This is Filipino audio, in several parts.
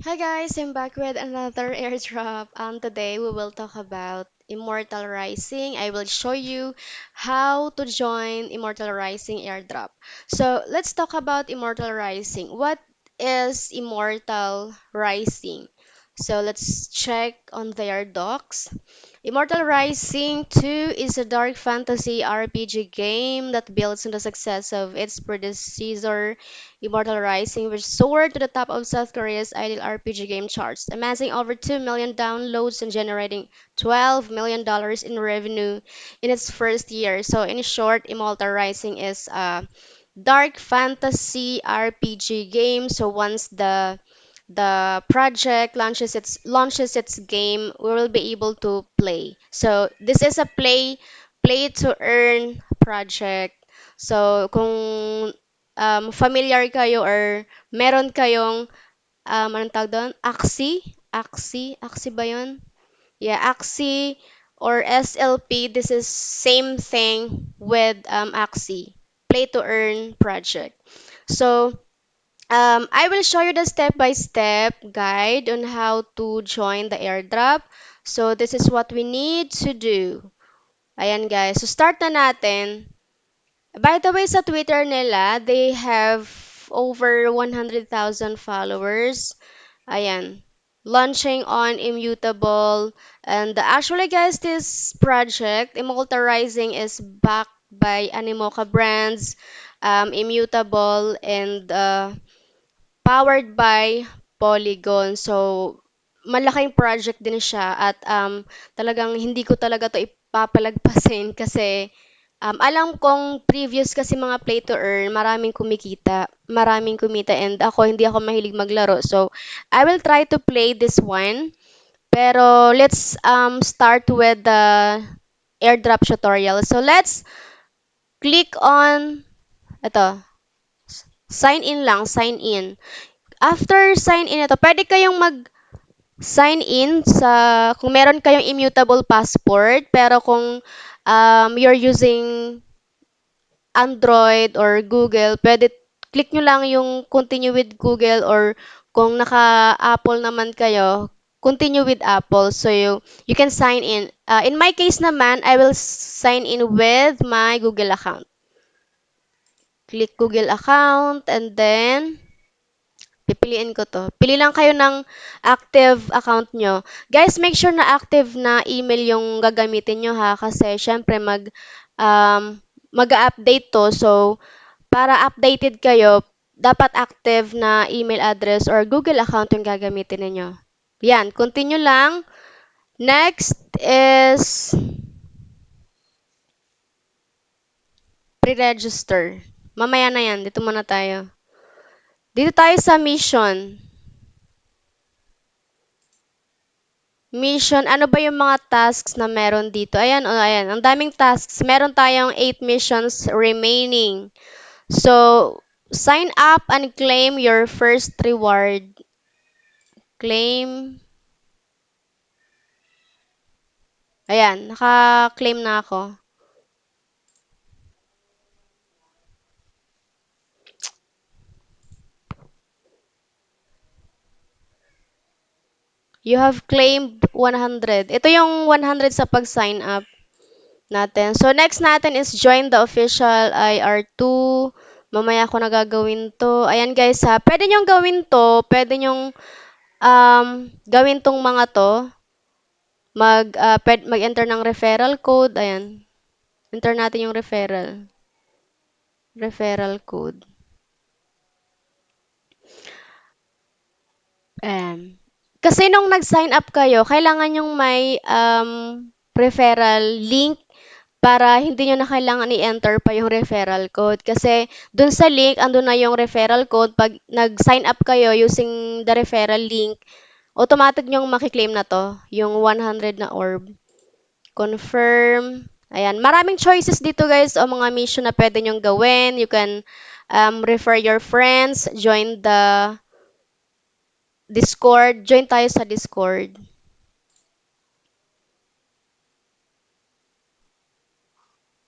Hi guys, I'm back with another airdrop. Today we will talk about Immortal Rising. I will show you how to join Immortal Rising airdrop. So let's talk about Immortal Rising. What is Immortal Rising? So let's check on their docs. Immortal Rising 2 is a dark fantasy RPG game that builds on the success of its predecessor, Immortal Rising, which soared to the top of South Korea's ideal RPG game charts, amassing over 2 million downloads and generating $12 million in revenue in its first year. So, in short, Immortal Rising is a dark fantasy RPG game. So, once the project launches its game, we will be able to play. So this is a play to earn project. So kung familiar kayo or meron kayong anong tawag doon? Axie ba 'yun? Yeah, Axie or SLP, this is same thing with Axie, play to earn project. So I will show you the step-by-step guide on how to join the airdrop. So, this is what we need to do. Ayan guys. So, start na natin. By the way, sa Twitter nila, they have over 100,000 followers. Ayan. Launching on Immutable. And actually, guys, this project, Immortal Rising, is backed by Animoca Brands, Immutable, and powered by Polygon. So, malaking project din siya at talagang hindi ko talaga to ipapalagpasin kasi alam kong previous kasi mga play to earn, maraming kumita and ako hindi ako mahilig maglaro. So, I will try to play this one. Pero let's start with the airdrop tutorial. So, let's click on ito, sign in lang, sign in. After sign in ito, pwede kayong mag-sign in kung meron kayong immutable passport, pero kung you're using Android or Google, pwede click nyo lang yung continue with Google or kung naka-Apple naman kayo, continue with Apple. So you can sign in. In my case naman, I will sign in with my Google account. Click Google account and then pipiliin ko to. Pili lang kayo ng active account nyo. Guys, make sure na active na email yung gagamitin nyo ha. Kasi syempre mag-update to. So, para updated kayo, dapat active na email address or Google account yung gagamitin ninyo. Yan, continue lang. Next is pre-register. Mamaya na yan. Dito muna tayo. Dito tayo sa mission. Mission, ano ba yung mga tasks na meron dito? Ayan, oh, ayan. Ang daming tasks. Meron tayong 8 missions remaining. So, sign up and claim your first reward. Claim. Ayan, naka-claim na ako. You have claimed 100. Ito yung 100 sa pag-sign up natin. So, next natin is join the official IR2. Mamaya ako na gagawin to. Ayan guys ha, pwede nyong gawin to. Pwede nyong gawin tong mga to. Mag-enter ng referral code. Ayan. Enter natin yung referral code. Kasi nung nag-sign up kayo, kailangan yung may referral link para hindi nyo na kailangan i-enter pa yung referral code. Kasi dun sa link, andun na yung referral code. Pag nag-sign up kayo using the referral link, automatic nyong makiklaim na to, yung 100 na orb. Confirm. Ayan. Maraming choices dito guys o mga mission na pwede nyong gawin. You can refer your friends, join the Discord. Join tayo sa Discord.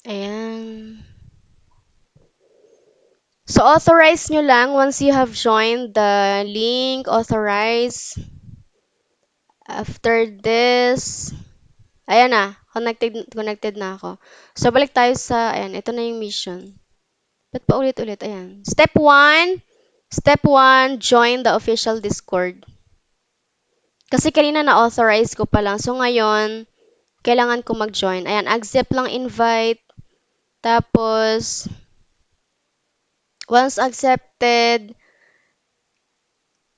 Ayan. So, authorize nyo lang once you have joined the link, authorize. After this, ayan na, connected na ako. So, balik tayo sa, ayan, ito na yung mission. Ba't pa ulit-ulit? Ayan. Step 1, join the official Discord. Kasi kanina na-authorize ko pa lang. So, ngayon, kailangan ko mag-join. Ayan, accept lang invite. Tapos, once accepted,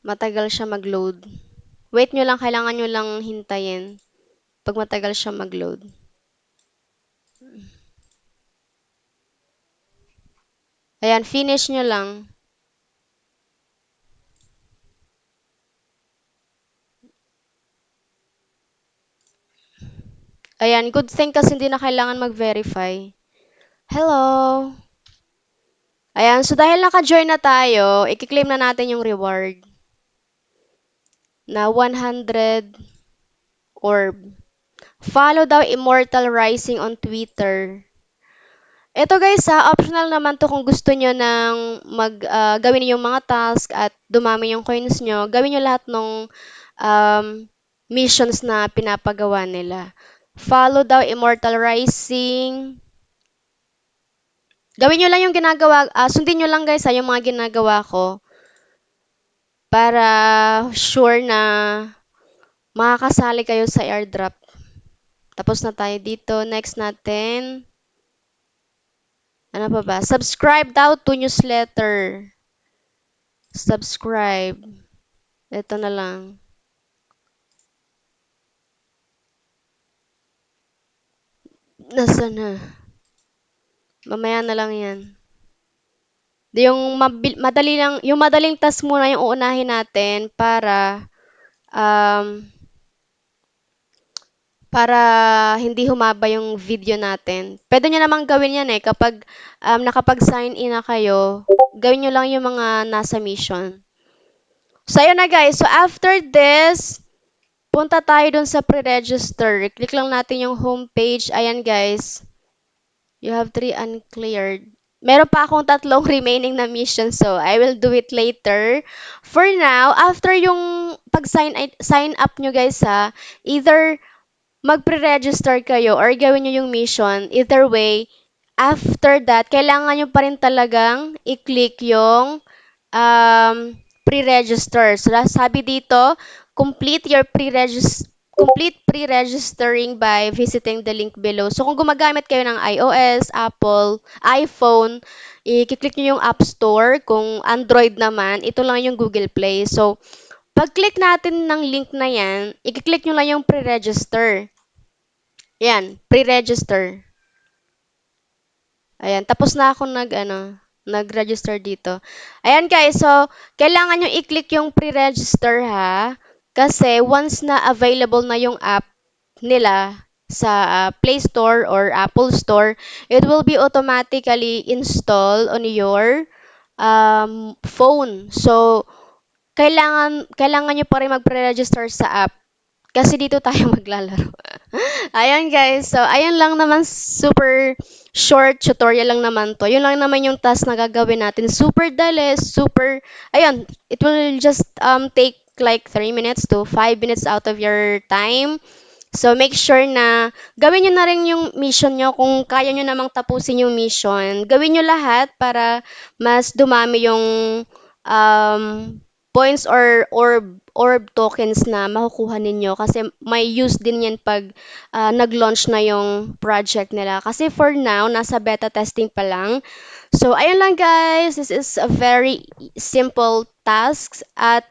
matagal siya mag-load. Wait nyo lang, kailangan nyo lang hintayin pag matagal siya mag-load. Ayan, finish nyo lang. Ayan, good thing kasi hindi na kailangan mag-verify. Hello! Ayan, so dahil naka-join na tayo, i-claim na natin yung reward na 100 orb. Follow daw Immortal Rising on Twitter. Ito guys ha, optional naman to kung gusto nyo nang gawin yung mga task at dumami yung coins nyo. Gawin nyo lahat ng um, missions na pinapagawa nila. Follow daw Immortal Rising. Gawin nyo lang yung ginagawa, sundin nyo lang guys ha, yung mga ginagawa ko para sure na makakasali kayo sa airdrop. Tapos na tayo dito. Next natin. Ano pa ba? Subscribe daw to newsletter. Subscribe. Ito na lang. Nasa na? Mamaya na lang yan. Madali lang, yung madaling task muna yung uunahin natin um, para hindi humaba yung video natin. Pwede nyo namang gawin yan kapag nakapag-sign in na kayo, gawin nyo lang yung mga nasa mission. So, ayun na guys. So, after this, punta tayo dun sa pre-register. Click lang natin yung homepage. Ayan guys. You have 3 uncleared. Meron pa akong 3 remaining na mission, so I will do it later. For now, after yung sign up nyo guys either mag-pre-register kayo or gawin nyo yung mission. Either way, after that, kailangan nyo pa rin talagang i-click yung pre-register. So, sabi dito, complete pre-registering by visiting the link below. So, kung gumagamit kayo ng iOS, Apple, iPhone, i-click nyo yung App Store. Kung Android naman, ito lang yung Google Play. So, pag-click natin ng link na yan, i-click nyo lang yung pre-register. Yan, pre-register. Ayan, tapos na ako nag-register dito. Ayan guys, so kailangan nyo i-click yung pre-register ha. Kasi once na available na yung app nila sa Play Store or Apple Store, it will be automatically installed on your phone. So, kailangan nyo pa rin mag-pre-register sa app. Kasi dito tayo maglalaro. Ayan guys, so ayan lang naman, super short tutorial lang naman to. Yun lang naman yung task na gagawin natin. Super dali, ayun, it will just take like 3 minutes to 5 minutes out of your time. So make sure na gawin nyo na rin yung mission nyo. Kung kaya nyo namang tapusin yung mission, gawin nyo lahat para mas dumami yung um, points or orb tokens na makukuha ninyo kasi may use din yan pag nag-launch na yung project nila. Kasi for now, nasa beta testing pa lang. So, ayun lang guys. This is a very simple tasks. At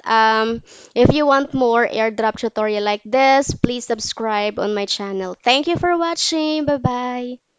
if you want more airdrop tutorial like this, please subscribe on my channel. Thank you for watching. Bye-bye.